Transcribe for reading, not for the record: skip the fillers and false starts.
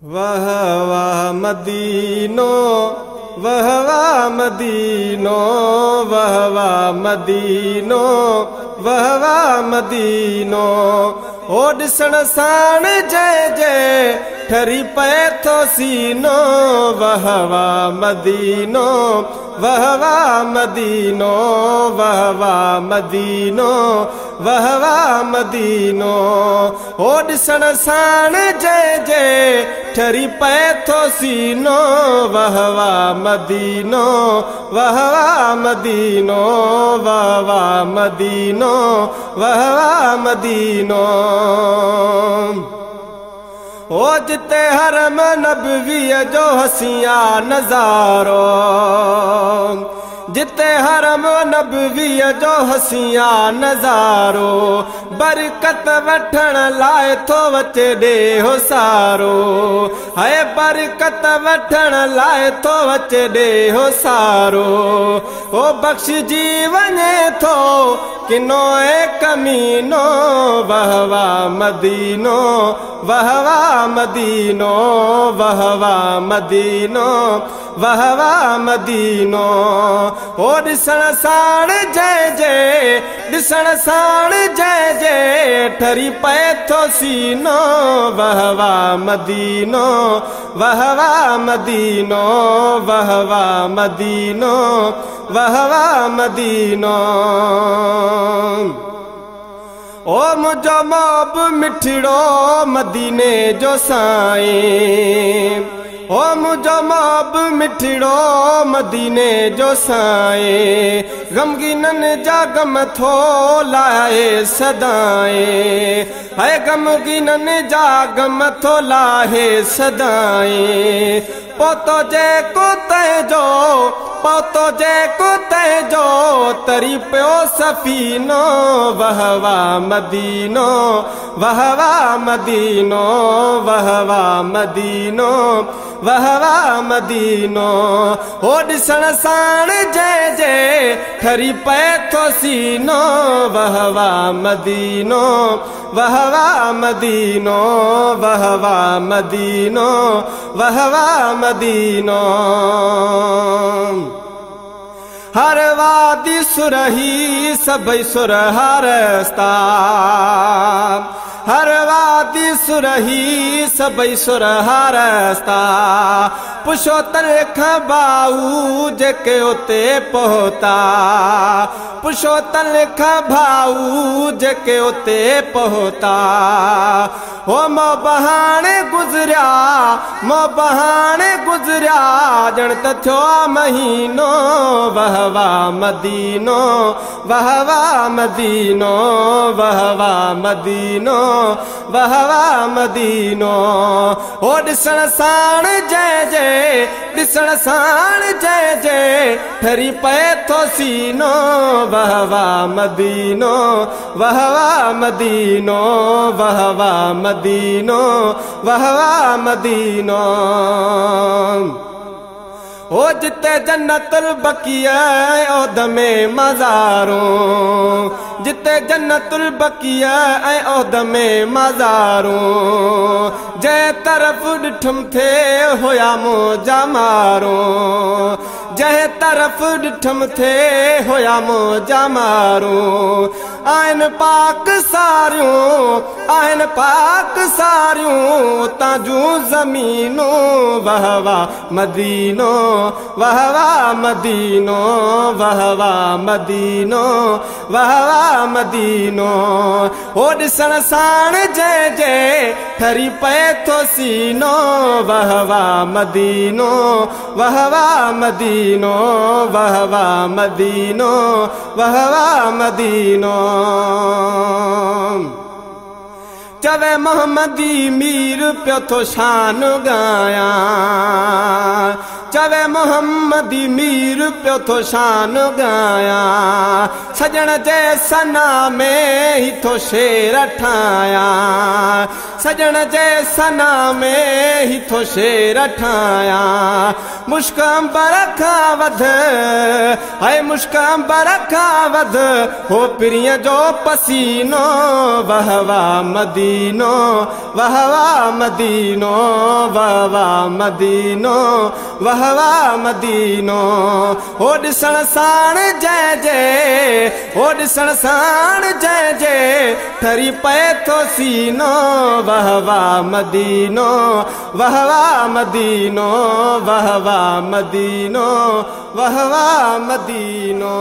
वाह वाह मदीनो, वाह वाह मदीनो, वाह वाह मदीनो, वाह वाह मदीनो। ओ ॾिसण साण जय जय ठरी पए थो सीनो। वाह वाह मदीनो, वाह वाह मदीनो, वाह वाह मदीनो, वाह वाह मदीनो। ओ ॾिसण साण जय जय ठरी पए थो सीनो। वाह वाह मदीनो, वाह वाह मदीनो, वाह वाह मदीनो, वाह वाह मदीनो। ओ जिते हरम नबवीअ जो हसिया नज़ारो, जिते हरम नबवीअ जो हसिया नज़ारो, बरकत वठण लाइ थो अचे ॾे सारो। है बरकत वठण लाइ थो अचे ॾे सारो। ओ बख़्शिजी वञे थो किनो ए कमीनो। वाह वाह मदीनो, वाह वाह मदीनो, वाह वाह मदीनो, वाह वाह मदीनो। ओ ॾिसण साण जय जय, ॾिसण साण जय जय ठरी पए थो सीनो। वाह वाह मदीनो, वाह वाह मदीनो, वाह वाह मदीनो, वाह वाह मदीनो। ओ मुंहिंजो मोब मिठड़ो मदीने जो साईं, ओ मुंहिंजो मोब मिठड़ो मदीने जो साईं, ग़मगीननि जा ग़म थो लाहे सदाईं। है ग़मगीननि जा ग़म थो लाहे सदाईं। पोतो जेको तंहिंजो, पोतो जेको तंहिंजो तरी पियो सफ़ीनो। वाह वाह मदीनो, वाह वाह मदीनो, वाह वाह मदीनो, वाह वाह मदीनो। ओ ॾिसण साण जय जय ठरी पए थो सीनो। वाह वाह मदीनो, वाह वाह मदीनो, वाह वाह मदीनो, वाह वाह मदीनो। हर वादी सुरही सभई सुरहारस्ता, हर वादी सुरही सभई सुरहारस्ता। पुछो तलख भाऊ जेके उते पहुता, पुछो तलख भाऊ जेके उते पहुता। हो मो बहाने गुज़रिया, मो बहाने गुज़रिया ॼण त थियो महीनो। वाह वाह मदीनो, वाह वाह मदीनो, वाह वाह मदीनो, वाह वाह मदीनो। ओ ॾिसण साण जय जय, ॾिसण साण जय जय ठरी पए थो सीनो। वाह वाह मदीनो, वाह वाह मदीनो, वाह वाह मदीनो, वाह वाह मदीनो। ओ जिते जन्नतुल बक़ीअ औद में मज़ारो, जिते जन्नतुल बक़ीअ ऐं औद में मज़ारो। जंहिं तरफ़ ॾिठुमि थे हुया मौजा मारो, जंहिं तरफ़ ॾिठुमि थे हुया मौजा मारो। आहिनि पाक सारियूं, आहिनि पाक सारियूं उतां जूं ज़मीनूं। वाह वाह मदीनो, वाह वाह मदीनो, वाह वाह मदीनो, वाह वाह मदीनो। ओ ॾिसण साण जय जय ठरी पए थो सीनो। वाह वाह मदीनो, वाह वाह मदीनो, वाह वाह मदीनो, वाह वाह मदीनो। चवे मोहम्मदी मीर पियो थो शान गायां, चवे मोहम्मदी मीर पियो थो शान गाया सजण जे सना में ही थो शेर ठाया सजण जे सना में ही थो शेर ठाया मुश्क अंबर खां वध है मुश्क अंबर खां वध हो पिरीअ जो पसीनो वाह वाह मदीनो वाह वाह मदीनो वाह वाह मदीनो वाह वाह मदीनो हो ॾिसण साण जय जय हो ॾिसण साण जय जय ठरी पए थो सीनो वाह वाह मदीनो वाह वाह मदीनो वाह वाह मदीनो वाह वाह मदीनो।